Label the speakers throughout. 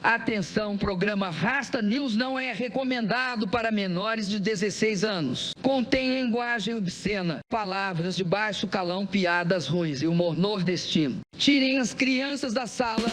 Speaker 1: Atenção, programa Rasta News não é recomendado para menores de 16 anos. Contém linguagem obscena, palavras de baixo calão, piadas ruins e humor nordestino. Tirem as crianças da sala.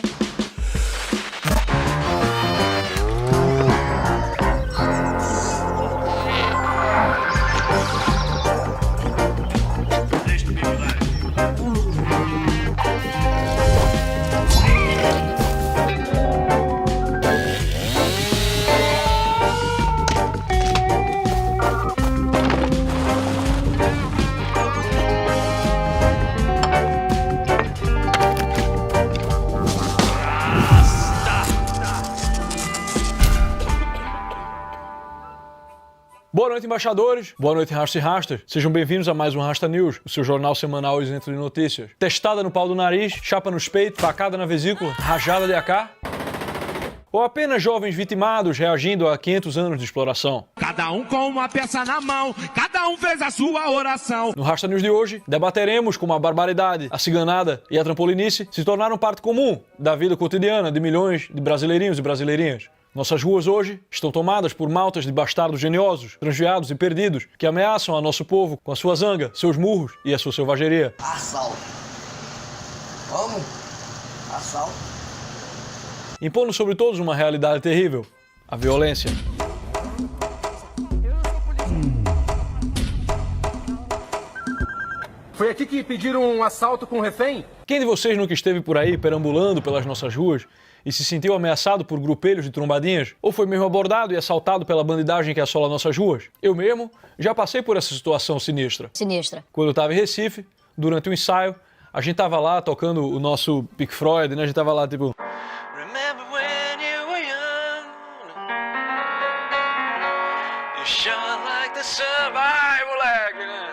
Speaker 2: Boa noite, embaixadores. Boa noite, Rasta e Rasters. Sejam bem-vindos a mais um Rasta News, o seu jornal semanal isento de notícias. Testada no pau do nariz, chapa nos peitos, facada na vesícula, rajada de AK? Ou apenas jovens vitimados reagindo a 500 anos de exploração?
Speaker 3: Cada um com uma peça na mão, cada um fez a sua oração.
Speaker 2: No Rasta News de hoje, debateremos como a barbaridade, a ciganada e a trampolinice se tornaram parte comum da vida cotidiana de milhões de brasileirinhos e brasileirinhas. Nossas ruas hoje estão tomadas por maltas de bastardos geniosos, transviados e perdidos que ameaçam a nosso povo com a sua zanga, seus murros e a sua selvageria.
Speaker 4: Assalto. Vamos? Assalto.
Speaker 2: Impondo sobre todos uma realidade terrível, a violência.
Speaker 5: Foi aqui que pediram um assalto com refém?
Speaker 2: Quem de vocês nunca esteve por aí perambulando pelas nossas ruas e se sentiu ameaçado por grupelhos de trombadinhas? Ou foi mesmo abordado e assaltado pela bandidagem que assola nossas ruas? Eu mesmo já passei por essa situação sinistra. Quando eu estava em Recife, durante um ensaio, a gente tava lá tocando o nosso Pink Floyd, né? A gente tava lá tipo... Remember when you were young, you shone like the sun, vai moleque, né?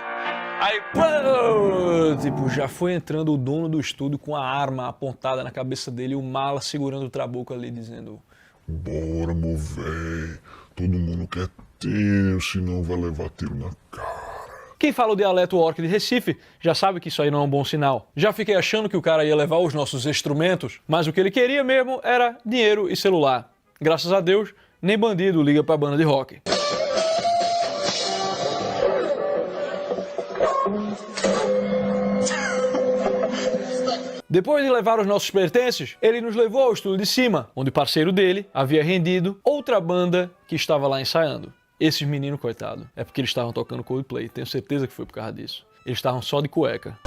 Speaker 2: Aí, pô, tipo, já foi entrando o dono do estúdio com a arma apontada na cabeça dele e o mala segurando o trabuco ali, dizendo:
Speaker 6: bora, meu véi, todo mundo quietinho, senão vai levar tiro na cara.
Speaker 2: Quem fala o dialeto orc de Recife já sabe que isso aí não é um bom sinal. Já fiquei achando que o cara ia levar os nossos instrumentos, mas o que ele queria mesmo era dinheiro e celular. Graças a Deus, nem bandido liga pra banda de rock. Depois de levar os nossos pertences, ele nos levou ao estúdio de cima, onde o parceiro dele havia rendido outra banda que estava lá ensaiando. Esses meninos, coitados, é porque eles estavam tocando Coldplay, tenho certeza que foi por causa disso. Eles estavam só de cueca.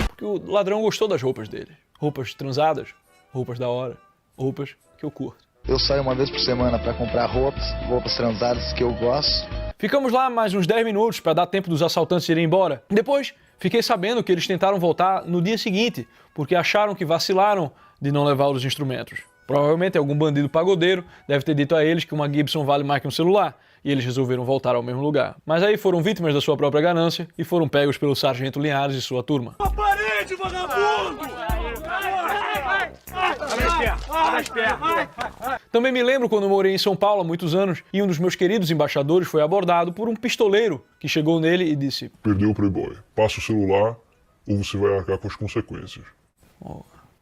Speaker 2: Porque o ladrão gostou das roupas dele. Roupas transadas, roupas da hora, roupas que eu curto.
Speaker 7: Eu saio uma vez por semana para comprar roupas transadas que eu gosto.
Speaker 2: Ficamos lá mais uns 10 minutos para dar tempo dos assaltantes irem embora. Depois, fiquei sabendo que eles tentaram voltar no dia seguinte, porque acharam que vacilaram de não levar os instrumentos. Provavelmente algum bandido pagodeiro deve ter dito a eles que uma Gibson vale mais que um celular, e eles resolveram voltar ao mesmo lugar. Mas aí foram vítimas da sua própria ganância e foram pegos pelo sargento Linhares e sua turma.
Speaker 3: A parede, vagabundo!
Speaker 2: Também me lembro quando eu morei em São Paulo há muitos anos e um dos meus queridos embaixadores foi abordado por um pistoleiro que chegou nele e disse:
Speaker 6: Perdeu o Playboy, passa o celular ou você vai arcar com as consequências.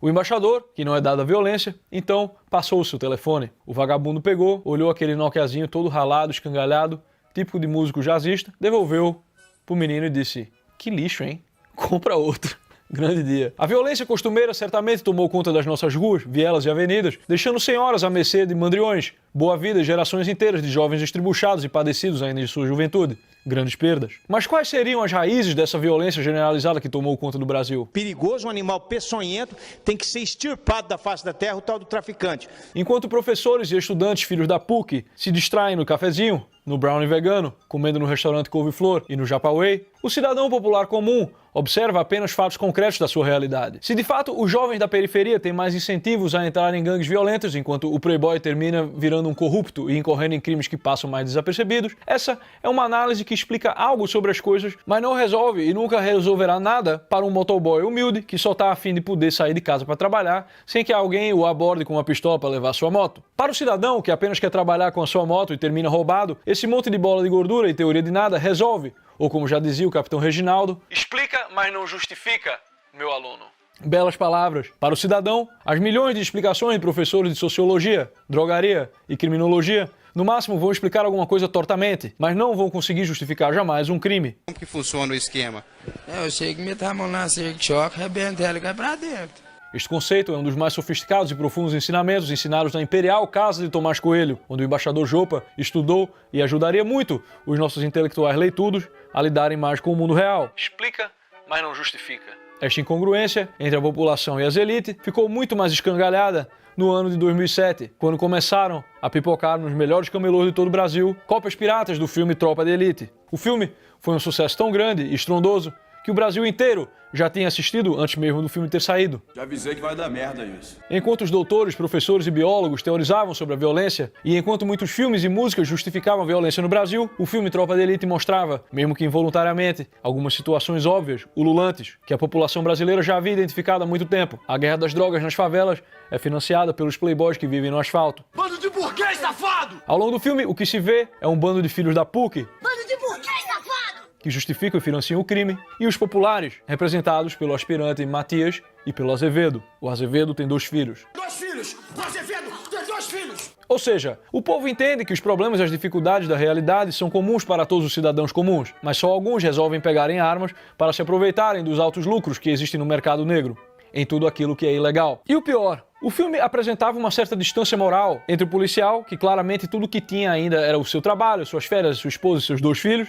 Speaker 2: O embaixador, que não é dado à violência, então passou o seu telefone. O vagabundo pegou, olhou aquele Nokiazinho todo ralado, escangalhado, típico de músico jazzista, devolveu pro menino e disse: que lixo, hein? Compra outro. Grande dia. A violência costumeira certamente tomou conta das nossas ruas, vielas e avenidas, deixando senhoras à mercê de mandriões, boa vida e gerações inteiras de jovens estribuchados e padecidos ainda de sua juventude. Grandes perdas. Mas quais seriam as raízes dessa violência generalizada que tomou conta do Brasil?
Speaker 8: Perigoso, um animal peçonhento, tem que ser extirpado da face da terra, o tal do traficante.
Speaker 2: Enquanto professores e estudantes filhos da PUC se distraem no cafezinho, no brownie vegano, comendo no restaurante Couve-Flor e no Japauê, o cidadão popular comum observa apenas fatos concretos da sua realidade. Se de fato os jovens da periferia têm mais incentivos a entrar em gangues violentas, enquanto o playboy termina virando um corrupto e incorrendo em crimes que passam mais desapercebidos, essa é uma análise que explica algo sobre as coisas, mas não resolve e nunca resolverá nada para um motoboy humilde que só está a fim de poder sair de casa para trabalhar sem que alguém o aborde com uma pistola para levar sua moto. Para o cidadão que apenas quer trabalhar com a sua moto e termina roubado, esse monte de bola de gordura e teoria de nada resolve. Ou como já dizia o capitão Reginaldo, explica, mas não justifica, meu aluno. Belas palavras. Para o cidadão, as milhões de explicações de professores de sociologia, drogaria e criminologia, no máximo vão explicar alguma coisa tortamente, mas não vão conseguir justificar jamais um crime.
Speaker 9: Como que funciona o esquema?
Speaker 4: Eu chego, meto a mão na cerca de choque, rebento ela e cai pra dentro.
Speaker 2: Este conceito é um dos mais sofisticados e profundos ensinamentos ensinados na Imperial Casa de Tomás Coelho, onde o embaixador Jopa estudou e ajudaria muito os nossos intelectuais leitudos a lidarem mais com o mundo real. Explica, mas não justifica. Esta incongruência entre a população e as elites ficou muito mais escangalhada no ano de 2007, quando começaram a pipocar nos melhores camelôs de todo o Brasil cópias piratas do filme Tropa de Elite. O filme foi um sucesso tão grande e estrondoso que o Brasil inteiro já tinha assistido antes mesmo do filme ter saído.
Speaker 10: Já avisei que vai dar merda isso.
Speaker 2: Enquanto os doutores, professores e biólogos teorizavam sobre a violência e enquanto muitos filmes e músicas justificavam a violência no Brasil, o filme Tropa de Elite mostrava, mesmo que involuntariamente, algumas situações óbvias, ululantes, que a população brasileira já havia identificado há muito tempo. A guerra das drogas nas favelas é financiada pelos playboys que vivem no asfalto.
Speaker 3: Bando de burguês, safado!
Speaker 2: Ao longo do filme, o que se vê é um bando de filhos da PUC,
Speaker 3: Bando de burguês, safado!
Speaker 2: que justificam e financiam o crime, e os populares, representados pelo aspirante Matias e pelo Azevedo. O Azevedo tem 2 filhos.
Speaker 3: 2 filhos! O Azevedo tem 2 filhos!
Speaker 2: Ou seja, o povo entende que os problemas e as dificuldades da realidade são comuns para todos os cidadãos comuns, mas só alguns resolvem pegarem armas para se aproveitarem dos altos lucros que existem no mercado negro, em tudo aquilo que é ilegal. E o pior, o filme apresentava uma certa distância moral entre o policial, que claramente tudo que tinha ainda era o seu trabalho, suas férias, sua esposa e seus 2 filhos,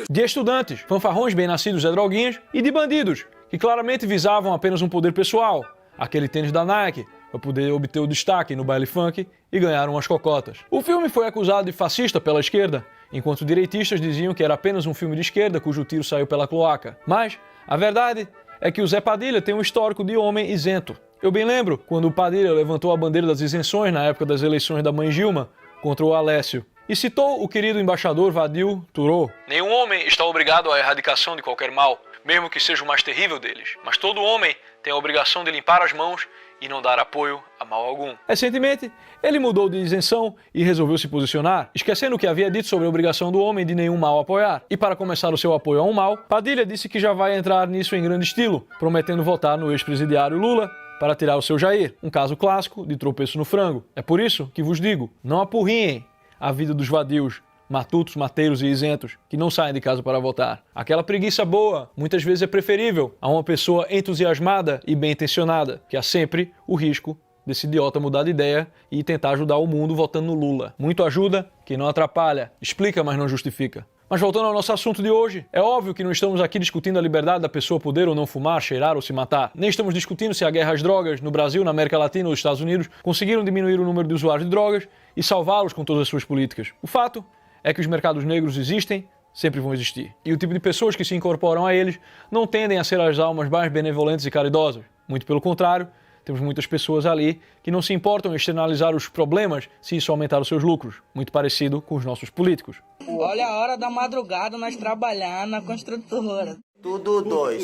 Speaker 2: de estudantes, fanfarrões bem-nascidos e droguinhas, e de bandidos, que claramente visavam apenas um poder pessoal, aquele tênis da Nike, para poder obter o destaque no baile funk e ganhar umas cocotas. O filme foi acusado de fascista pela esquerda, enquanto direitistas diziam que era apenas um filme de esquerda cujo tiro saiu pela cloaca. Mas a verdade é que o Zé Padilha tem um histórico de homem isento. Eu bem lembro quando o Padilha levantou a bandeira das isenções na época das eleições da mãe Gilma contra o Alessio e citou o querido embaixador Vadil Turô. Nenhum homem está obrigado à erradicação de qualquer mal, mesmo que seja o mais terrível deles, mas todo homem tem a obrigação de limpar as mãos e não dar apoio a mal algum. Recentemente, ele mudou de isenção e resolveu se posicionar, esquecendo o que havia dito sobre a obrigação do homem de nenhum mal apoiar. E para começar o seu apoio a um mal, Padilha disse que já vai entrar nisso em grande estilo, prometendo votar no ex-presidiário Lula para tirar o seu Jair, um caso clássico de tropeço no frango. É por isso que vos digo, não apurriem a vida dos vadios, matutos, mateiros e isentos, que não saem de casa para votar. Aquela preguiça boa, muitas vezes é preferível a uma pessoa entusiasmada e bem-intencionada, que há sempre o risco desse idiota mudar de ideia e tentar ajudar o mundo votando no Lula. Muito ajuda, que não atrapalha. Explica, mas não justifica. Mas voltando ao nosso assunto de hoje, é óbvio que não estamos aqui discutindo a liberdade da pessoa poder ou não fumar, cheirar ou se matar. Nem estamos discutindo se a guerra às drogas no Brasil, na América Latina ou nos Estados Unidos conseguiram diminuir o número de usuários de drogas e salvá-los com todas as suas políticas. O fato é que os mercados negros existem, sempre vão existir. E o tipo de pessoas que se incorporam a eles não tendem a ser as almas mais benevolentes e caridosas. Muito pelo contrário, temos muitas pessoas ali que não se importam em externalizar os problemas se isso aumentar os seus lucros. Muito parecido com os nossos políticos.
Speaker 11: Olha a hora da madrugada nós trabalhar na construtora.
Speaker 4: Tudo 2.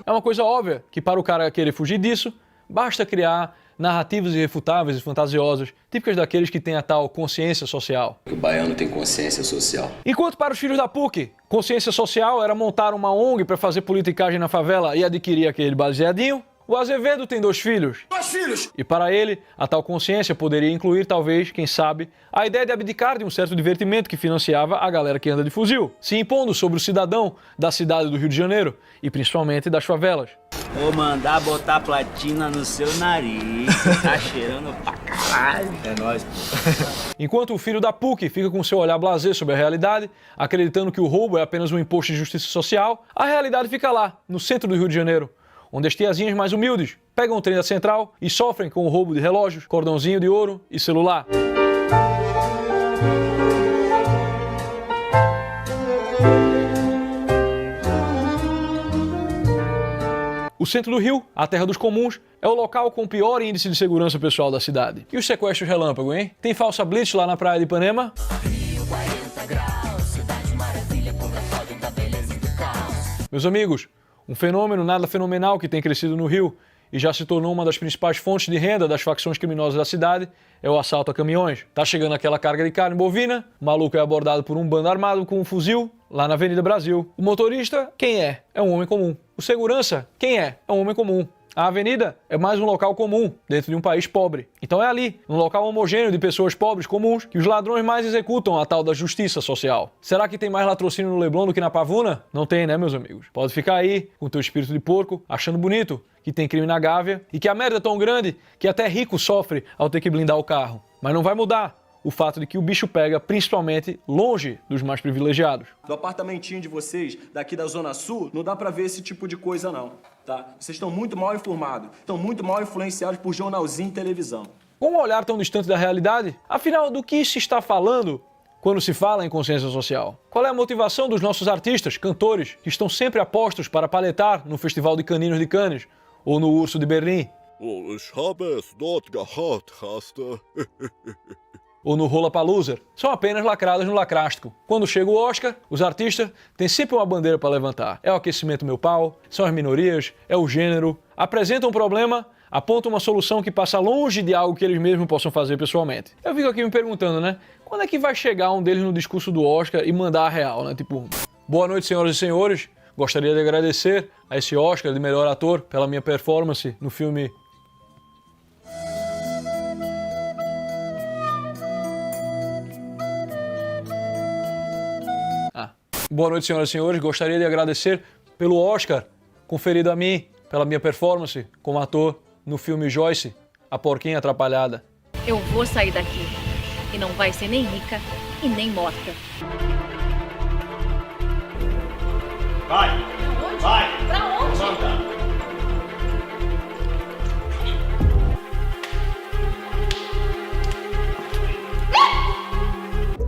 Speaker 2: É uma coisa óbvia que para o cara querer fugir disso, basta criar narrativas irrefutáveis e fantasiosas, típicas daqueles que têm a tal consciência social.
Speaker 12: O baiano tem consciência social.
Speaker 2: Enquanto para os filhos da PUC, consciência social era montar uma ONG para fazer politicagem na favela e adquirir aquele baseadinho, o Azevedo tem 2 filhos.
Speaker 3: 2 filhos!
Speaker 2: E para ele, a tal consciência poderia incluir, talvez, quem sabe, a ideia de abdicar de um certo divertimento que financiava a galera que anda de fuzil, se impondo sobre o cidadão da cidade do Rio de Janeiro e principalmente das favelas.
Speaker 13: Vou mandar botar platina no seu nariz, tá cheirando pra caralho.
Speaker 12: É nóis, pô.
Speaker 2: Enquanto o filho da PUC fica com seu olhar blasé sobre a realidade, acreditando que o roubo é apenas um imposto de justiça social, a realidade fica lá, no centro do Rio de Janeiro, onde as tiazinhas mais humildes pegam o trem da central e sofrem com o roubo de relógios, cordãozinho de ouro e celular. O centro do Rio, a terra dos comuns, é o local com o pior índice de segurança pessoal da cidade. E os sequestros relâmpago, hein? Tem falsa blitz lá na praia de Ipanema? Rio, 40 graus, cidade maravilha, da beleza e do caos. Meus amigos, um fenômeno nada fenomenal que tem crescido no Rio e já se tornou uma das principais fontes de renda das facções criminosas da cidade, é o assalto a caminhões. Tá chegando aquela carga de carne bovina, o maluco é abordado por um bando armado com um fuzil lá na Avenida Brasil. O motorista, quem é? É um homem comum. O segurança, quem é? É um homem comum. A avenida é mais um local comum dentro de um país pobre. Então é ali, num local homogêneo de pessoas pobres comuns, que os ladrões mais executam a tal da justiça social. Será que tem mais latrocínio no Leblon do que na Pavuna? Não tem, né, meus amigos? Pode ficar aí, com teu espírito de porco, achando bonito que tem crime na Gávea e que a merda é tão grande que até rico sofre ao ter que blindar o carro. Mas não vai mudar o fato de que o bicho pega principalmente longe dos mais privilegiados.
Speaker 10: Do apartamentinho de vocês, daqui da Zona Sul, não dá pra ver esse tipo de coisa não, tá? Vocês estão muito mal informados, estão muito mal influenciados por jornalzinho e televisão.
Speaker 2: Com um olhar tão distante da realidade, afinal, do que se está falando quando se fala em consciência social? Qual é a motivação dos nossos artistas, cantores, que estão sempre a postos para paletar no Festival de Caninos de Cannes ou no Urso de Berlim? Ou no Lollapalooza, são apenas lacradas no lacrástico. Quando chega o Oscar, os artistas têm sempre uma bandeira para levantar. É o aquecimento meu pau, são as minorias, é o gênero. Apresentam um problema, apontam uma solução que passa longe de algo que eles mesmos possam fazer pessoalmente. Eu fico aqui me perguntando, né? Quando é que vai chegar um deles no discurso do Oscar e mandar a real, né? Tipo, boa noite, senhoras e senhores. Gostaria de agradecer a esse Oscar de melhor ator pela minha performance no filme... Boa noite, senhoras e senhores. Gostaria de agradecer pelo Oscar conferido a mim, pela minha performance como ator no filme Joyce, a porquinha atrapalhada.
Speaker 9: Eu vou sair daqui. E não vai ser nem rica e nem morta.
Speaker 13: Vai! Vai!
Speaker 9: Pra onde?
Speaker 13: Levanta!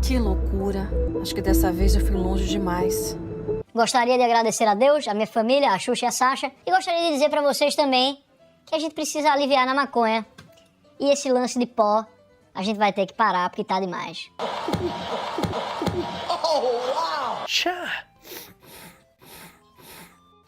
Speaker 14: Que loucura. Acho que dessa vez eu fui longe demais.
Speaker 15: Gostaria de agradecer a Deus, a minha família, a Xuxa e a Sasha. E gostaria de dizer pra vocês também que a gente precisa aliviar na maconha. E esse lance de pó, a gente vai ter que parar porque tá demais.
Speaker 2: Tchá!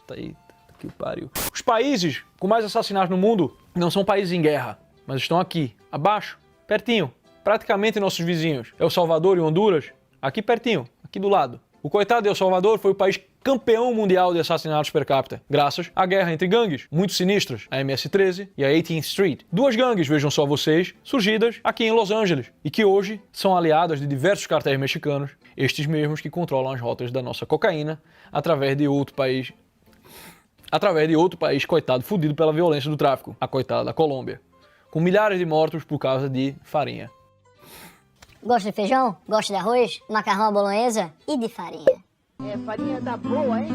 Speaker 2: Tá aí, que pariu. Os países com mais assassinatos no mundo não são países em guerra, mas estão aqui, abaixo, pertinho. Praticamente nossos vizinhos. El Salvador e Honduras, aqui pertinho, aqui do lado. O coitado de El Salvador foi o país campeão mundial de assassinatos per capita, graças à guerra entre gangues, muito sinistras, a MS-13 e a 18th Street. Duas gangues, vejam só vocês, surgidas aqui em Los Angeles, e que hoje são aliadas de diversos cartéis mexicanos, estes mesmos que controlam as rotas da nossa cocaína, através de outro país, coitado, fudido pela violência do tráfico, a coitada da Colômbia, com milhares de mortos por causa de farinha.
Speaker 15: Gosta de feijão? Gosta de arroz? Macarrão à bolonhesa? E de farinha?
Speaker 11: É, farinha da boa, hein?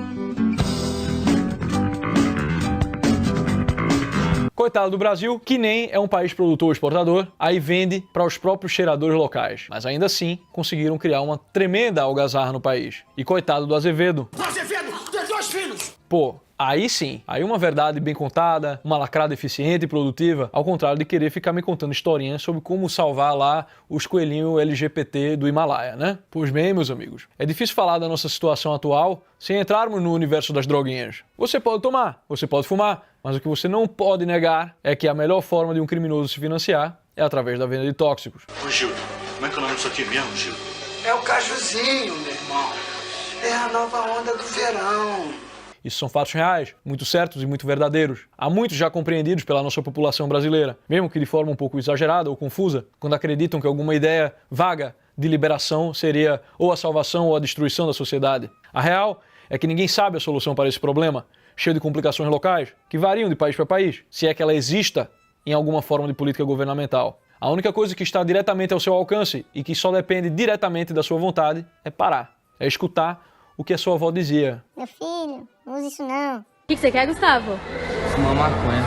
Speaker 2: Coitado do Brasil, que nem é um país produtor ou exportador, aí vende para os próprios cheiradores locais. Mas ainda assim, conseguiram criar uma tremenda algazarra no país. E coitado do Azevedo.
Speaker 3: Azevedo, tem 2 filhos!
Speaker 2: Pô, aí sim, aí uma verdade bem contada, uma lacrada eficiente e produtiva, ao contrário de querer ficar me contando historinhas sobre como salvar lá os coelhinhos LGBT do Himalaia, né? Pois bem, meus amigos, é difícil falar da nossa situação atual sem entrarmos no universo das droguinhas. Você pode tomar, você pode fumar, mas o que você não pode negar é que a melhor forma de um criminoso se financiar é através da venda de tóxicos.
Speaker 16: Ô Gildo, como é que é o nome disso aqui mesmo, Gildo?
Speaker 17: É o cajuzinho, meu irmão. É a nova onda do verão.
Speaker 2: Isso são fatos reais, muito certos e muito verdadeiros. Há muitos já compreendidos pela nossa população brasileira, mesmo que de forma um pouco exagerada ou confusa, quando acreditam que alguma ideia vaga de liberação seria ou a salvação ou a destruição da sociedade. A real é que ninguém sabe a solução para esse problema, cheio de complicações locais, que variam de país para país, se é que ela exista em alguma forma de política governamental. A única coisa que está diretamente ao seu alcance e que só depende diretamente da sua vontade é parar, é escutar o que a sua avó dizia.
Speaker 15: Meu filho, não usa isso não.
Speaker 9: O que você quer, Gustavo?
Speaker 13: Fumar maconha.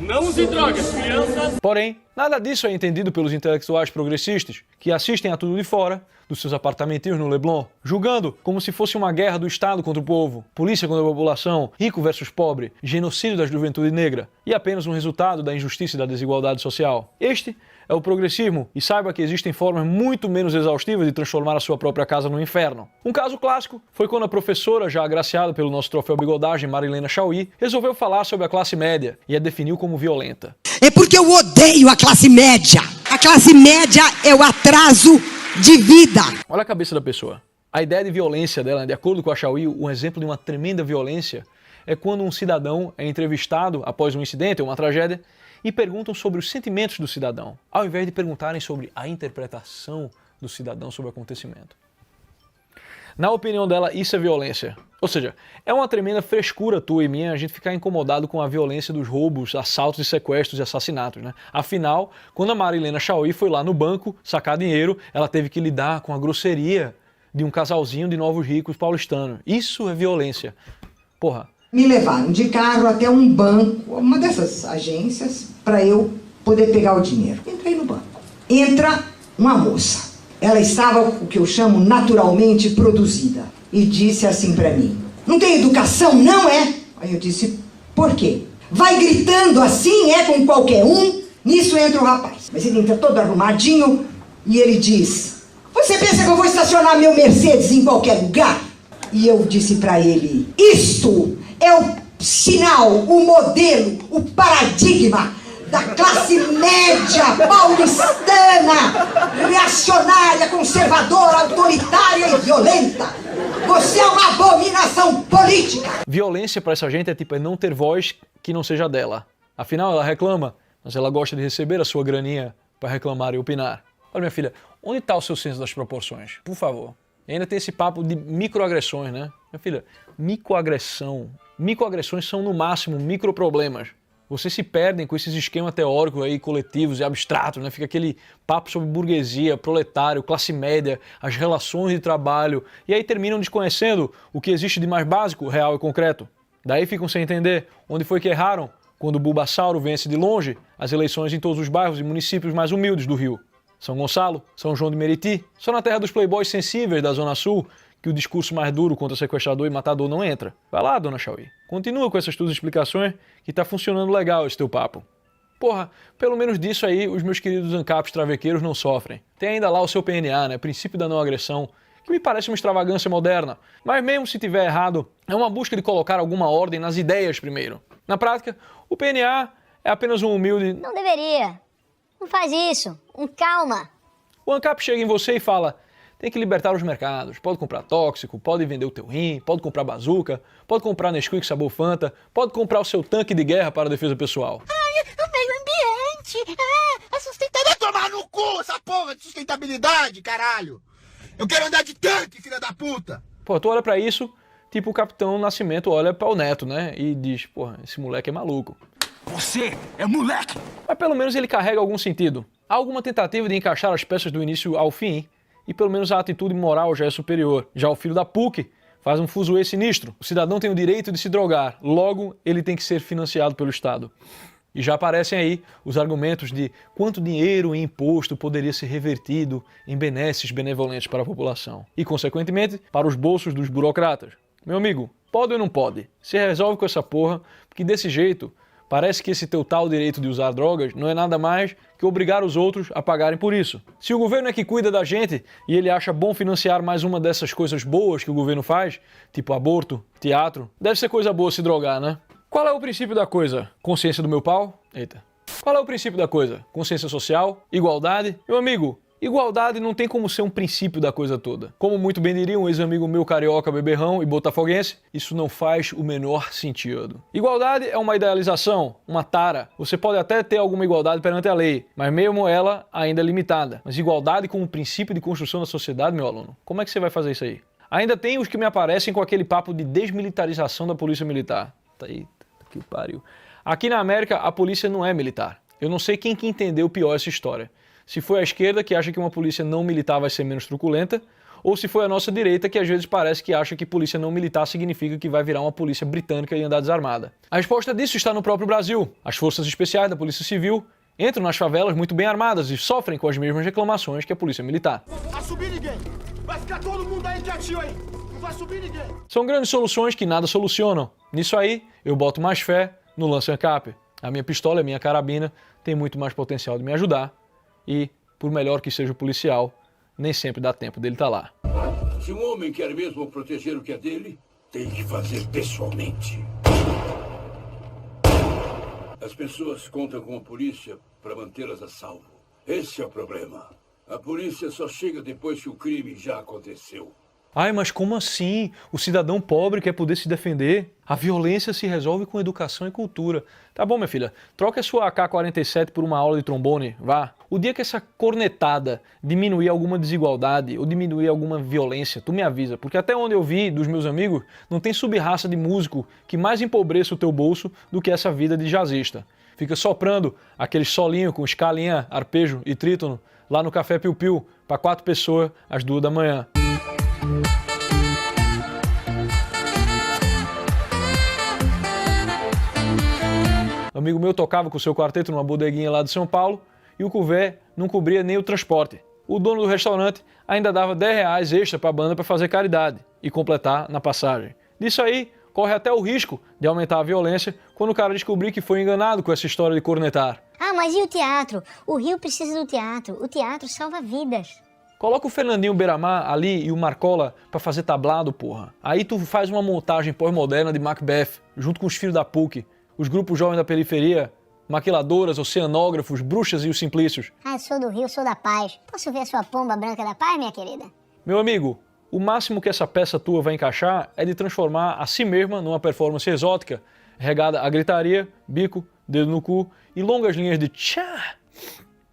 Speaker 13: Não use drogas, crianças!
Speaker 2: Porém, nada disso é entendido pelos intelectuais progressistas, que assistem a tudo de fora dos seus apartamentinhos no Leblon, julgando como se fosse uma guerra do Estado contra o povo, polícia contra a população, rico versus pobre, genocídio da juventude negra, e apenas um resultado da injustiça e da desigualdade social. Este é o progressismo e saiba que existem formas muito menos exaustivas de transformar a sua própria casa no inferno. Um caso clássico foi quando a professora, já agraciada pelo nosso troféu bigodagem, Marilena Chauí, resolveu falar sobre a classe média e a definiu como violenta.
Speaker 18: É porque eu odeio a classe média. A classe média é o atraso de vida.
Speaker 2: Olha a cabeça da pessoa. A ideia de violência dela, de acordo com a Chauí, um exemplo de uma tremenda violência é quando um cidadão é entrevistado após um incidente ou uma tragédia e perguntam sobre os sentimentos do cidadão, ao invés de perguntarem sobre a interpretação do cidadão sobre o acontecimento. Na opinião dela, isso é violência. Ou seja, é uma tremenda frescura tua e minha a gente ficar incomodado com a violência dos roubos, assaltos, e sequestros e assassinatos, né? Afinal, quando a Marilena Chauí foi lá no banco sacar dinheiro, ela teve que lidar com a grosseria de um casalzinho de novos ricos paulistanos. Isso é violência. Porra.
Speaker 18: Me levaram de carro até um banco, uma dessas agências, para eu poder pegar o dinheiro. Entrei no banco. Entra uma moça. Ela estava, o que eu chamo, naturalmente produzida. E disse assim para mim, não tem educação, não é? Aí eu disse, por quê? Vai gritando assim, é com qualquer um? Nisso entra o rapaz. Mas ele entra todo arrumadinho e ele diz, você pensa que eu vou estacionar meu Mercedes em qualquer lugar? E eu disse para ele, isto é o sinal, o modelo, o paradigma da classe média paulistana, reacionária, conservadora, autoritária e violenta. Você é uma abominação política.
Speaker 2: Violência para essa gente é não ter voz que não seja dela. Afinal, ela reclama, mas ela gosta de receber a sua graninha para reclamar e opinar. Olha, minha filha, onde está o seu senso das proporções? Por favor. E ainda tem esse papo de microagressões, né? Minha filha, microagressões são no máximo microproblemas. Vocês se perdem com esses esquemas teóricos aí, coletivos e abstratos, né? Fica aquele papo sobre burguesia, proletário, classe média, as relações de trabalho, e aí terminam desconhecendo o que existe de mais básico, real e concreto. Daí ficam sem entender onde foi que erraram quando o Bulbasauro vence de longe as eleições em todos os bairros e municípios mais humildes do Rio. São Gonçalo, São João de Meriti, só na terra dos playboys sensíveis da Zona Sul que o discurso mais duro contra sequestrador e matador não entra. Vai lá, dona Chauí. Continua com essas tuas explicações que tá funcionando legal esse teu papo. Porra, pelo menos disso aí os meus queridos ANCAPs travequeiros não sofrem. Tem ainda lá o seu PNA, né? Princípio da não agressão, que me parece uma extravagância moderna. Mas mesmo se tiver errado, é uma busca de colocar alguma ordem nas ideias primeiro. Na prática, o PNA é apenas um humilde...
Speaker 15: Não deveria. Não faz isso. Calma.
Speaker 2: O ANCAP chega em você e fala, tem que libertar os mercados, pode comprar tóxico, pode vender o teu rim, pode comprar bazuca, pode comprar Nesquik sabor Fanta, pode comprar o seu tanque de guerra para a defesa pessoal.
Speaker 17: Ai, o meio ambiente, a sustentabilidade. Vai tomar no cu essa porra de sustentabilidade, caralho. Eu quero andar de tanque, filha da puta.
Speaker 2: Pô, tu olha pra isso, tipo o Capitão Nascimento olha para o Neto, né, e diz, porra, esse moleque é maluco.
Speaker 3: Você é moleque!
Speaker 2: Mas pelo menos ele carrega algum sentido. Há alguma tentativa de encaixar as peças do início ao fim, e pelo menos a atitude moral já é superior. Já o filho da PUC faz um fuzuê sinistro. O cidadão tem o direito de se drogar, logo ele tem que ser financiado pelo Estado. E já aparecem aí os argumentos de quanto dinheiro e imposto poderia ser revertido em benesses benevolentes para a população. E, consequentemente, para os bolsos dos burocratas. Meu amigo, pode ou não pode? Se resolve com essa porra, porque desse jeito... Parece que esse teu tal direito de usar drogas não é nada mais que obrigar os outros a pagarem por isso. Se o governo é que cuida da gente e ele acha bom financiar mais uma dessas coisas boas que o governo faz, tipo aborto, teatro, deve ser coisa boa se drogar, né? Qual é o princípio da coisa? Consciência do meu pau? Eita. Qual é o princípio da coisa? Consciência social? Igualdade? Meu amigo, igualdade não tem como ser um princípio da coisa toda. Como muito bem diria um ex-amigo meu carioca, beberrão e botafoguense, isso não faz o menor sentido. Igualdade é uma idealização, uma tara. Você pode até ter alguma igualdade perante a lei, mas mesmo ela ainda é limitada. Mas igualdade como princípio de construção da sociedade, meu aluno, como é que você vai fazer isso aí? Ainda tem os que me aparecem com aquele papo de desmilitarização da polícia militar. Eita, que pariu. Aqui na América, a polícia não é militar. Eu não sei quem que entendeu pior essa história. Se foi a esquerda que acha que uma polícia não militar vai ser menos truculenta, ou se foi a nossa direita que às vezes parece que acha que polícia não militar significa que vai virar uma polícia britânica e andar desarmada. A resposta disso está no próprio Brasil. As forças especiais da Polícia Civil entram nas favelas muito bem armadas e sofrem com as mesmas reclamações que a polícia militar.
Speaker 3: Não vai subir ninguém! Vai ficar todo mundo aí quietinho aí! Não vai subir ninguém!
Speaker 2: São grandes soluções que nada solucionam. Nisso aí, eu boto mais fé no lance ANCAP. A minha pistola e a minha carabina têm muito mais potencial de me ajudar E, por melhor que seja o policial, nem sempre dá tempo dele estar lá.
Speaker 19: Se um homem quer mesmo proteger o que é dele, tem que fazer pessoalmente. As pessoas contam com a polícia para mantê-las a salvo. Esse é o problema. A polícia só chega depois que o crime já aconteceu.
Speaker 2: Ai, mas como assim? O cidadão pobre quer poder se defender? A violência se resolve com educação e cultura. Tá bom, minha filha, troca a sua AK-47 por uma aula de trombone, vá. O dia que essa cornetada diminuir alguma desigualdade ou diminuir alguma violência, tu me avisa, porque até onde eu vi dos meus amigos, não tem sub-raça de músico que mais empobreça o teu bolso do que essa vida de jazzista. Fica soprando aquele solinho com escalinha, arpejo e trítono lá no Café Piu Piu para 4 pessoas às 2 da manhã. Amigo meu tocava com o seu quarteto numa bodeguinha lá de São Paulo e o cuvê não cobria nem o transporte. O dono do restaurante ainda dava R$10 extra para a banda para fazer caridade e completar na passagem. Disso aí, corre até o risco de aumentar a violência quando o cara descobrir que foi enganado com essa história de cornetar.
Speaker 15: Ah, mas e o teatro? O Rio precisa do teatro. O teatro salva vidas.
Speaker 2: Coloca o Fernandinho Beiramar ali e o Marcola pra fazer tablado, porra. Aí tu faz uma montagem pós-moderna de Macbeth, junto com os filhos da PUC, os grupos jovens da periferia, maquiladoras, oceanógrafos, bruxas e os simplícios.
Speaker 15: Ah, eu sou do Rio, sou da paz. Posso ver a sua pomba branca da paz, minha querida?
Speaker 2: Meu amigo, o máximo que essa peça tua vai encaixar é de transformar a si mesma numa performance exótica, regada a gritaria, bico, dedo no cu e longas linhas de tchá.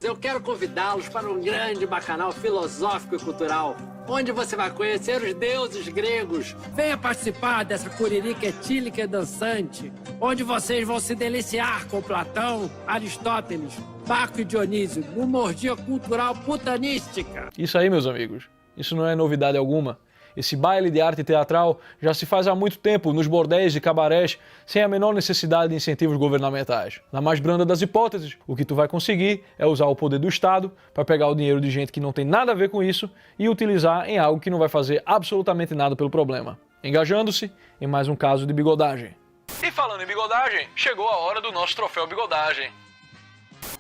Speaker 20: Eu quero convidá-los para um grande bacanal filosófico e cultural, onde você vai conhecer os deuses gregos. Venha participar dessa curirica etílica e dançante, onde vocês vão se deliciar com Platão, Aristóteles, Baco e Dionísio, numa orgia cultural putanística.
Speaker 2: Isso aí, meus amigos, isso não é novidade alguma. Esse baile de arte teatral já se faz há muito tempo nos bordéis e cabarés, sem a menor necessidade de incentivos governamentais. Na mais branda das hipóteses, o que tu vai conseguir é usar o poder do Estado para pegar o dinheiro de gente que não tem nada a ver com isso e utilizar em algo que não vai fazer absolutamente nada pelo problema, engajando-se em mais um caso de bigodagem. E falando em bigodagem, chegou a hora do nosso Troféu Bigodagem.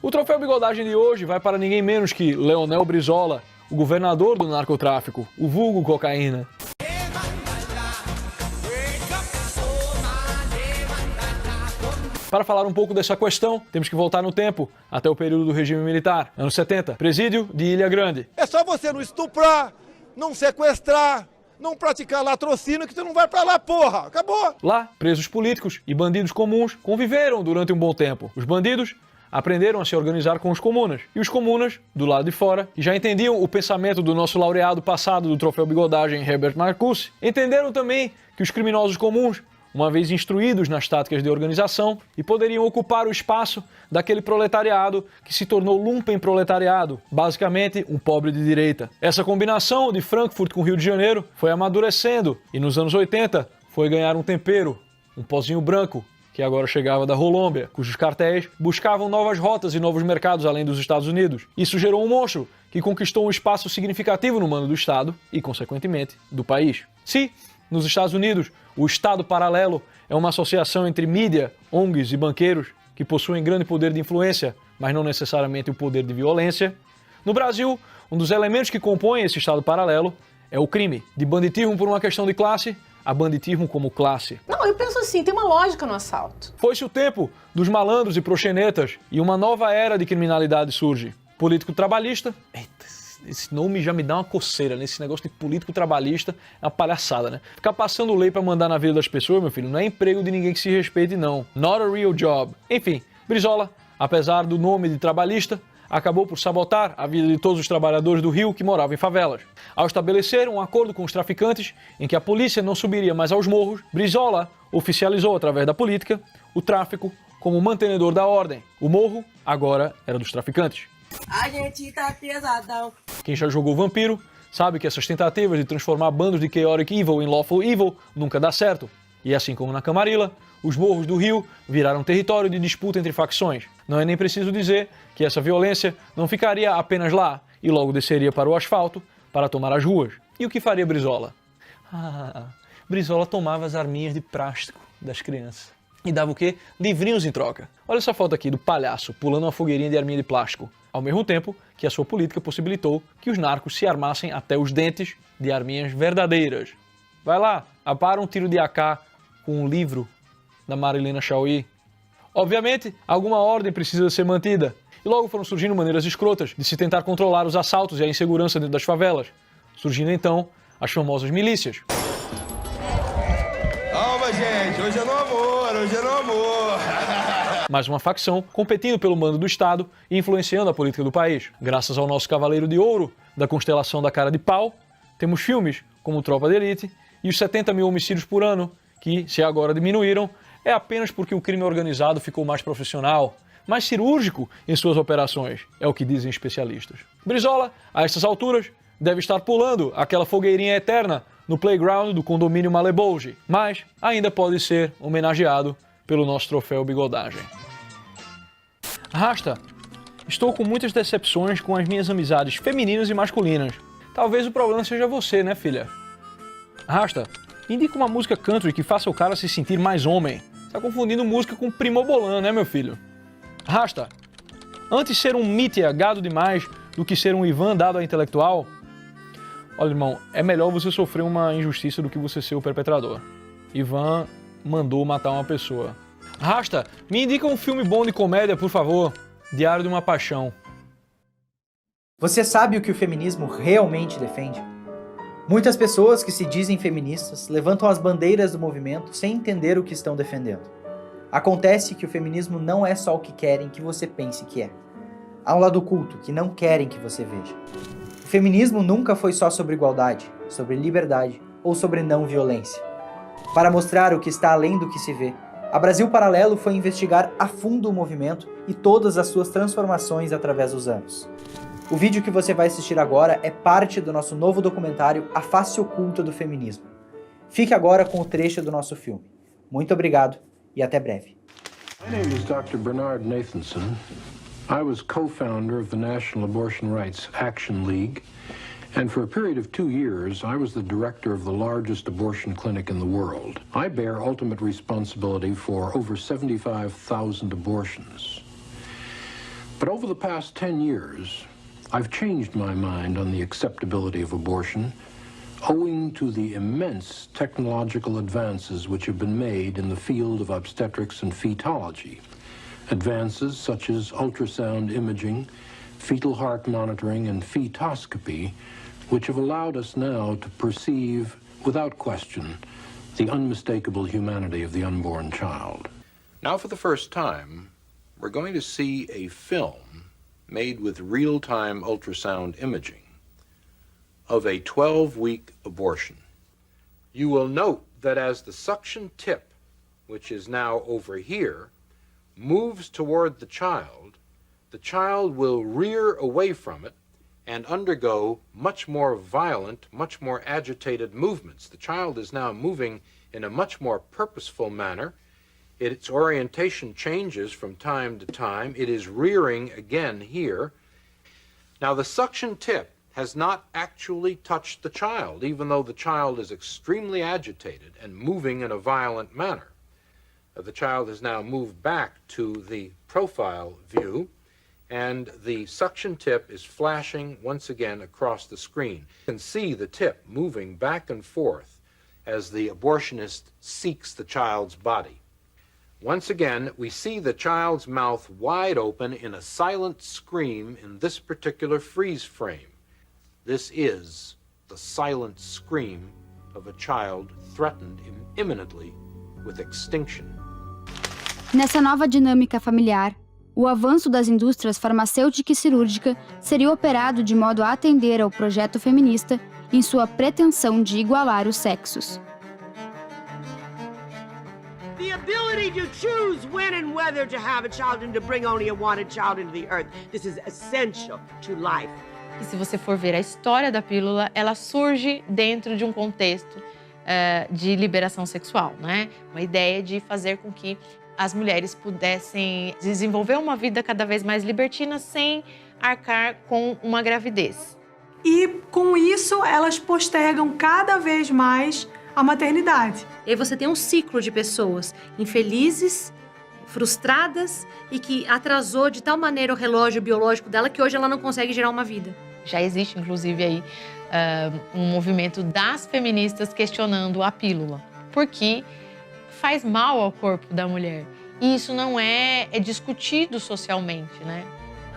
Speaker 2: O Troféu Bigodagem de hoje vai para ninguém menos que Leonel Brizola, o governador do narcotráfico, o vulgo cocaína. Para falar um pouco dessa questão, temos que voltar no tempo, até o período do regime militar, anos 70, presídio de Ilha Grande.
Speaker 3: É só você não estuprar, não sequestrar, não praticar latrocínio que tu não vai pra lá, porra! Acabou!
Speaker 2: Lá, presos políticos e bandidos comuns conviveram durante um bom tempo. Os bandidos aprenderam a se organizar com os comunas. E os comunas, do lado de fora, que já entendiam o pensamento do nosso laureado passado do Troféu Bigodagem, Herbert Marcuse, entenderam também que os criminosos comuns, uma vez instruídos nas táticas de organização, e poderiam ocupar o espaço daquele proletariado que se tornou lumpenproletariado, basicamente um pobre de direita. Essa combinação de Frankfurt com Rio de Janeiro foi amadurecendo e nos anos 80 foi ganhar um tempero, um pozinho branco, que agora chegava da Rolômbia, cujos cartéis buscavam novas rotas e novos mercados além dos Estados Unidos. Isso gerou um monstro que conquistou um espaço significativo no mando do Estado e, consequentemente, do país. Se, nos Estados Unidos, o Estado Paralelo é uma associação entre mídia, ONGs e banqueiros que possuem grande poder de influência, mas não necessariamente o poder de violência, no Brasil, um dos elementos que compõem esse Estado Paralelo é o crime, de banditismo por uma questão de classe a banditismo como classe.
Speaker 21: Não, eu penso assim, tem uma lógica no assalto.
Speaker 2: Foi-se o tempo dos malandros e proxenetas e uma nova era de criminalidade surge. Político trabalhista, eita, esse nome já me dá uma coceira, né? Esse negócio de político trabalhista é uma palhaçada, né? Ficar passando lei pra mandar na vida das pessoas, meu filho, não é emprego de ninguém que se respeite, não. Not a real job. Enfim, Brizola, apesar do nome de trabalhista, acabou por sabotar a vida de todos os trabalhadores do Rio que moravam em favelas. Ao estabelecer um acordo com os traficantes, em que a polícia não subiria mais aos morros, Brizola oficializou, através da política, o tráfico como mantenedor da ordem. O morro agora era dos traficantes.
Speaker 11: A gente tá pesadão.
Speaker 2: Quem já jogou Vampiro sabe que essas tentativas de transformar bandos de Chaotic Evil em Lawful Evil nunca dá certo. E assim como na Camarilla, os morros do Rio viraram território de disputa entre facções. Não é nem preciso dizer que essa violência não ficaria apenas lá e logo desceria para o asfalto para tomar as ruas. E o que faria Brizola? Brizola tomava as arminhas de plástico das crianças. E dava o quê? Livrinhos em troca. Olha essa foto aqui do palhaço pulando uma fogueirinha de arminha de plástico. ao mesmo tempo que a sua política possibilitou que os narcos se armassem até os dentes de arminhas verdadeiras. Vai lá, apara um tiro de AK com um livro da Marilena Chauí. Obviamente, alguma ordem precisa ser mantida, e logo foram surgindo maneiras escrotas de se tentar controlar os assaltos e a insegurança dentro das favelas, surgindo então as famosas milícias.
Speaker 3: Calma, gente, hoje é no amor, hoje é no amor.
Speaker 2: Mais uma facção competindo pelo mando do Estado e influenciando a política do país. Graças ao nosso Cavaleiro de Ouro, da constelação da Cara de Pau, temos filmes como Tropa de Elite e os 70 mil homicídios por ano, que, se agora diminuíram, é apenas porque o crime organizado ficou mais profissional, mais cirúrgico em suas operações, é o que dizem especialistas. Brizola, a essas alturas, deve estar pulando aquela fogueirinha eterna no playground do condomínio Malebolge, mas ainda pode ser homenageado pelo nosso troféu bigodagem. Rasta, estou com muitas decepções com as minhas amizades femininas e masculinas. Talvez o problema seja você, né, filha? Rasta, indica uma música country que faça o cara se sentir mais homem. Tá confundindo música com Primobolan, né, meu filho? Rasta, antes ser um Mítia gado demais do que ser um Ivan dado a intelectual, olha, irmão, é melhor você sofrer uma injustiça do que você ser o perpetrador. Ivan mandou matar uma pessoa. Rasta, me indica um filme bom de comédia, por favor. Diário de uma Paixão.
Speaker 1: Você sabe o que o feminismo realmente defende? Muitas pessoas que se dizem feministas levantam as bandeiras do movimento sem entender o que estão defendendo. Acontece que o feminismo não é só o que querem que você pense que é. Há um lado oculto que não querem que você veja. O feminismo nunca foi só sobre igualdade, sobre liberdade ou sobre não violência. Para mostrar o que está além do que se vê, a Brasil Paralelo foi investigar a fundo o movimento e todas as suas transformações através dos anos. O vídeo que você vai assistir agora é parte do nosso novo documentário A Face Oculta do Feminismo. Fique agora com o trecho do nosso filme. Muito obrigado e até breve.
Speaker 19: My name is Dr. Bernard Nathanson. I was co-founder of the National Abortion Rights Action League, and for a period of 2 years, I was the director of the largest abortion clinic in the world. I bear ultimate responsibility for over 75,000 abortions. But over the past 10 years, I've changed my mind on the acceptability of abortion, owing to the immense technological advances which have been made in the field of obstetrics and fetology. Advances such as ultrasound imaging, fetal heart monitoring, and fetoscopy, which have allowed us now to perceive, without question, the unmistakable humanity of the unborn child.
Speaker 22: Now, for the first time, we're going to see a film made with real-time ultrasound imaging of a 12-week abortion. You will note that as the suction tip, which is now over here, moves toward the child will rear away from it and undergo much more violent, much more agitated movements. The child is now moving in a much more purposeful manner. Its orientation changes from time to time. It is rearing again here. Now, the suction tip has not actually touched the child, even though the child is extremely agitated and moving in a violent manner. The child has now moved back to the profile view, and the suction tip is flashing once again across the screen. You can see the tip moving back and forth as the abortionist seeks the child's body. Once again, we see the child's mouth wide open in a silent scream in this particular freeze frame. This is the silent scream of a child threatened imminently with extinction.
Speaker 23: Nessa nova dinâmica familiar, o avanço das indústrias farmacêutica e cirúrgica seria operado de modo a atender ao projeto feminista em sua pretensão de igualar os sexos.
Speaker 24: The ability to choose when and whether to have a child and to bring only a wanted child into the earth. This is essential to life.
Speaker 25: E se você for ver a história da pílula, ela surge dentro de um contexto de liberação sexual, né? Uma ideia de fazer com que as mulheres pudessem desenvolver uma vida cada vez mais libertina sem arcar com uma gravidez.
Speaker 21: E com isso elas postergam cada vez mais a maternidade.
Speaker 26: E aí você tem um ciclo de pessoas infelizes,
Speaker 4: frustradas e que atrasou de tal maneira o relógio biológico dela que hoje ela não consegue gerar uma vida.
Speaker 25: Já existe, inclusive, aí um movimento das feministas questionando a pílula, porque faz mal ao corpo da mulher. E isso não é discutido socialmente, né?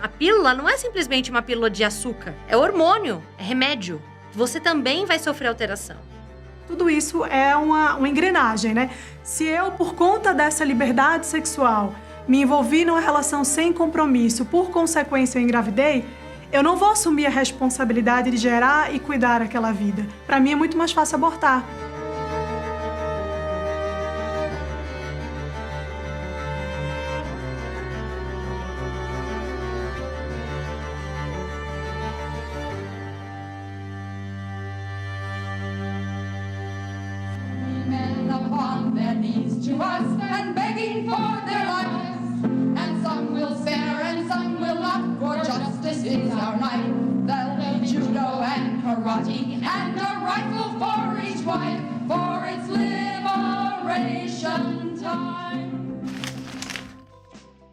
Speaker 4: A pílula não é simplesmente uma pílula de açúcar, é hormônio, é remédio. Você também vai sofrer alteração.
Speaker 21: Tudo isso é uma engrenagem, né? Se eu, por conta dessa liberdade sexual, me envolvi numa relação sem compromisso, por consequência eu engravidei, eu não vou assumir a responsabilidade de gerar e cuidar aquela vida. Para mim é muito mais fácil abortar.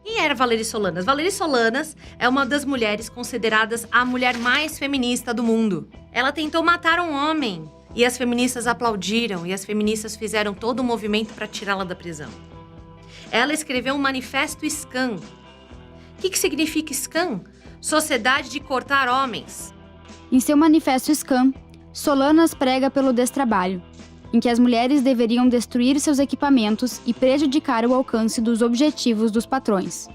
Speaker 4: Quem era Valerie Solanas? Valerie Solanas é uma das mulheres consideradas a mulher mais feminista do mundo. Ela tentou matar um homem e as feministas aplaudiram e as feministas fizeram todo um movimento para tirá-la da prisão. Ela escreveu um manifesto SCAN. O que significa SCAN? Sociedade de Cortar Homens.
Speaker 23: Em seu manifesto SCAN, Solanas prega pelo destrabalho, em que as mulheres deveriam destruir seus equipamentos e prejudicar o alcance dos objetivos dos patrões.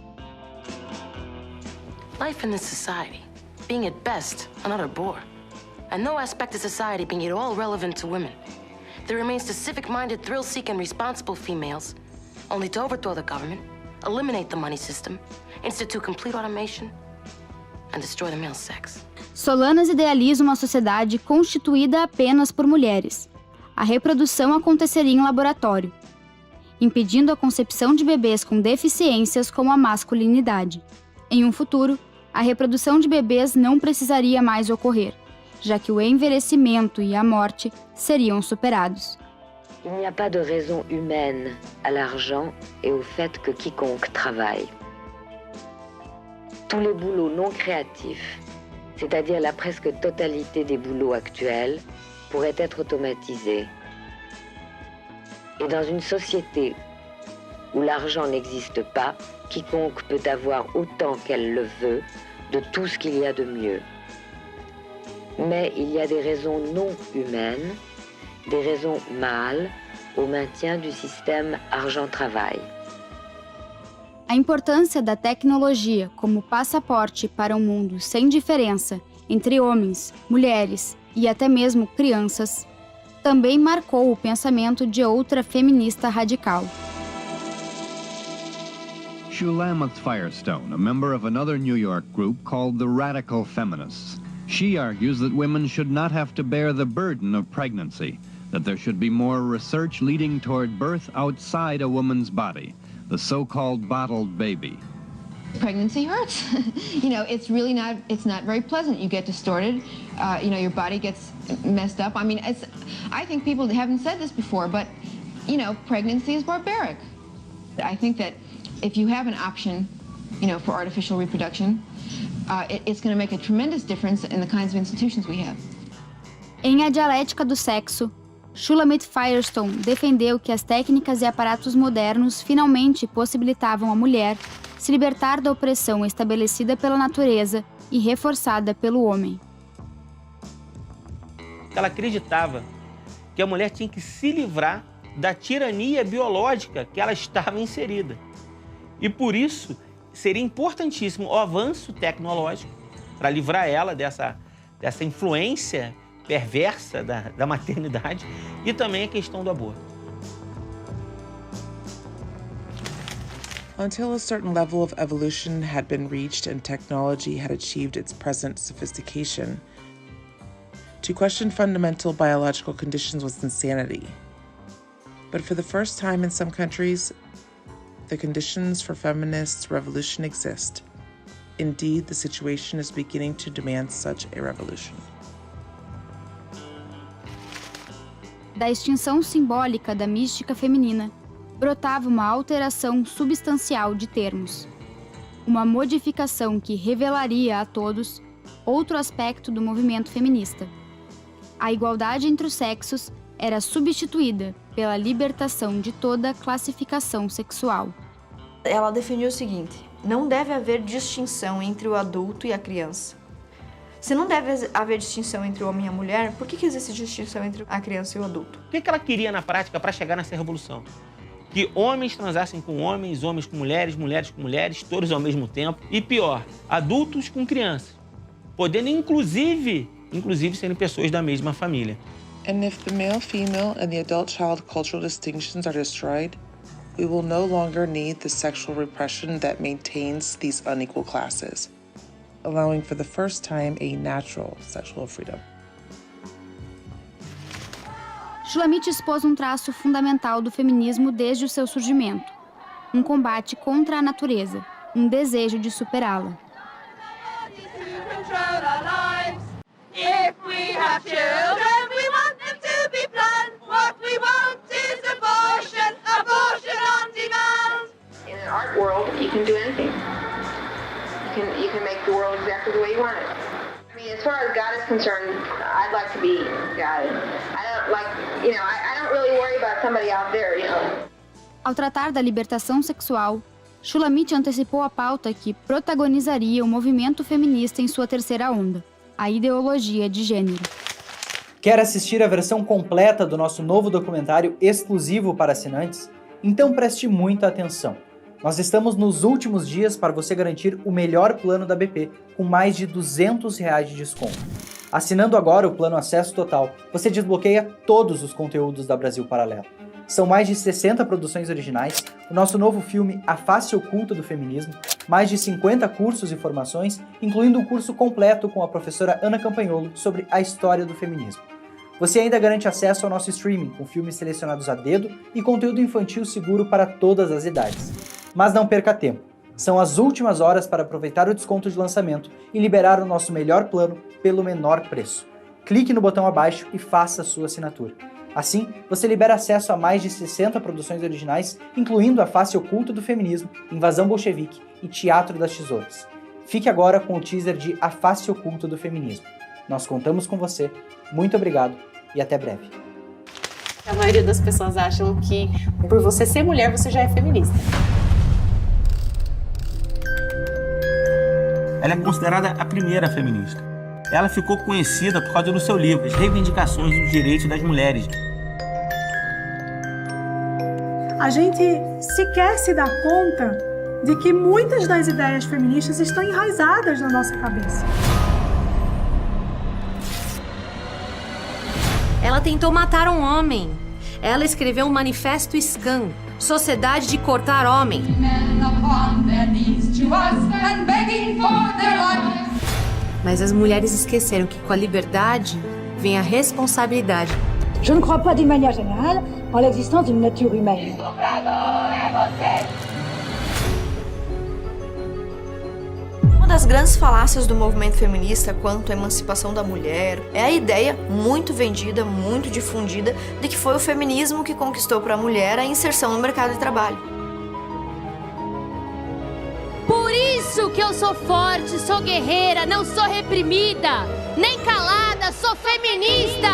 Speaker 5: Life in this society, being at best another bore, and no aspect of society being at all relevant to women. There remains the civic-minded, thrill-seeking, responsible females, only to overthrow the government, eliminate the money system, institute complete automation, and destroy the male sex.
Speaker 23: Solanas idealiza uma sociedade constituída apenas por mulheres. A reprodução aconteceria em laboratório, impedindo a concepção de bebês com deficiências como a masculinidade. Em um futuro, a reprodução de bebês não precisaria mais ocorrer, já que o envelhecimento e a morte seriam superados.
Speaker 6: Il n'y a pas de raison humaine à l'argent et au fait que quiconque travaille. Tous les boulots non créatifs, c'est-à-dire la presque totalité des boulots actuels, pourraient être automatisés. Et dans une société où l'argent n'existe pas, quiconque peut avoir autant qu'elle le veut de tout ce qu'il y a de mieux. Mais il y a des raisons non humaines, des raisons mâles au maintien du système argent-travail.
Speaker 23: A importância da tecnologia como passaporte para um mundo sem diferença entre homens, mulheres e até mesmo crianças também marcou o pensamento de outra feminista radical.
Speaker 7: Shulamith Firestone, a member of another New York group called the Radical Feminists. She argues that women should not have to bear the burden of pregnancy, that there should be more research leading toward birth outside a woman's body, the so-called bottled baby.
Speaker 8: Pregnancy hurts. It's really not, it's not very pleasant. You get distorted, your body gets messed up. I think people haven't said this before, but, pregnancy is barbaric. I think that if you have an option, for artificial reproduction, it's going to make a tremendous difference in the kinds of institutions we have.
Speaker 23: Em A Dialética do Sexo, Shulamith Firestone defendeu que as técnicas e aparatos modernos finalmente possibilitavam a mulher se libertar da opressão estabelecida pela natureza e reforçada pelo homem.
Speaker 26: Ela acreditava que a mulher tinha que se livrar da tirania biológica que ela estava inserida. E por isso seria importantíssimo o avanço tecnológico para livrar ela dessa influência perversa da maternidade e também a questão do aborto.
Speaker 27: Until a certain level of evolution had been reached and technology had achieved its present sophistication, to question fundamental biological conditions was insanity. But for the first time in some countries, the conditions for feminist revolution exist. Indeed, the situation is beginning to demand such a revolution.
Speaker 23: Da extinção simbólica da mística feminina, brotava uma alteração substancial de termos. Uma modificação que revelaria a todos outro aspecto do movimento feminista. A igualdade entre os sexos era substituída pela libertação de toda classificação sexual.
Speaker 9: Ela definiu o seguinte: não deve haver distinção entre o adulto e a criança. Se não deve haver distinção entre o homem e a mulher, por que existe distinção entre a criança e o adulto?
Speaker 26: O que ela queria na prática para chegar nessa revolução? Que homens transassem com homens, homens com mulheres, mulheres com mulheres, todos ao mesmo tempo. E pior, adultos com crianças. Podendo inclusive serem pessoas da mesma família.
Speaker 27: And if the male, female, and the adult-child cultural distinctions are destroyed, we will no longer need the sexual repression that maintains these unequal classes, allowing for the first time a natural sexual freedom.
Speaker 23: Shulamit expôs um traço fundamental do feminismo desde o seu surgimento: um combate contra a natureza, um desejo de superá-la.
Speaker 10: In an art world, you can do anything. You can make the world exactly the way you want it. I mean, as far as God is concerned, I'd like to be God. I don't really worry about somebody out there,
Speaker 23: Ao tratar da libertação sexual, Shulamit antecipou a pauta que protagonizaria o movimento feminista em sua terceira onda: a ideologia de gênero.
Speaker 1: Quer assistir a versão completa do nosso novo documentário exclusivo para assinantes? Então preste muita atenção. Nós estamos nos últimos dias para você garantir o melhor plano da BP, com mais de R$200 de desconto. Assinando agora o plano Acesso Total, você desbloqueia todos os conteúdos da Brasil Paralelo. São mais de 60 produções originais, o nosso novo filme A Face Oculta do Feminismo, mais de 50 cursos e formações, incluindo um curso completo com a professora Ana Campanholo sobre a história do feminismo. Você ainda garante acesso ao nosso streaming, com filmes selecionados a dedo e conteúdo infantil seguro para todas as idades. Mas não perca tempo. São as últimas horas para aproveitar o desconto de lançamento e liberar o nosso melhor plano pelo menor preço. Clique no botão abaixo e faça a sua assinatura. Assim, você libera acesso a mais de 60 produções originais, incluindo A Face Oculta do Feminismo, Invasão Bolchevique e Teatro das Tesouras. Fique agora com o teaser de A Face Oculta do Feminismo. Nós contamos com você. Muito obrigado e até breve.
Speaker 12: A maioria das pessoas acham que por você ser mulher, você já é feminista.
Speaker 26: Ela é considerada a primeira feminista. Ela ficou conhecida por causa do seu livro, As Reivindicações dos Direitos das Mulheres.
Speaker 21: A gente sequer se dá conta de que muitas das ideias feministas estão enraizadas na nossa cabeça.
Speaker 4: Ela tentou matar um homem. Ela escreveu um manifesto SCAN, Sociedade de Cortar Homem. Mas as mulheres esqueceram que com a liberdade vem a responsabilidade.
Speaker 13: Je ne crois pas d'une manière générale en l'existence d'une nature humaine.
Speaker 9: Uma das grandes falácias do movimento feminista quanto à emancipação da mulher é a ideia muito vendida, muito difundida, de que foi o feminismo que conquistou para a mulher a inserção no mercado de trabalho.
Speaker 14: Por isso que eu sou forte, sou guerreira, não sou reprimida, nem calada, sou feminista!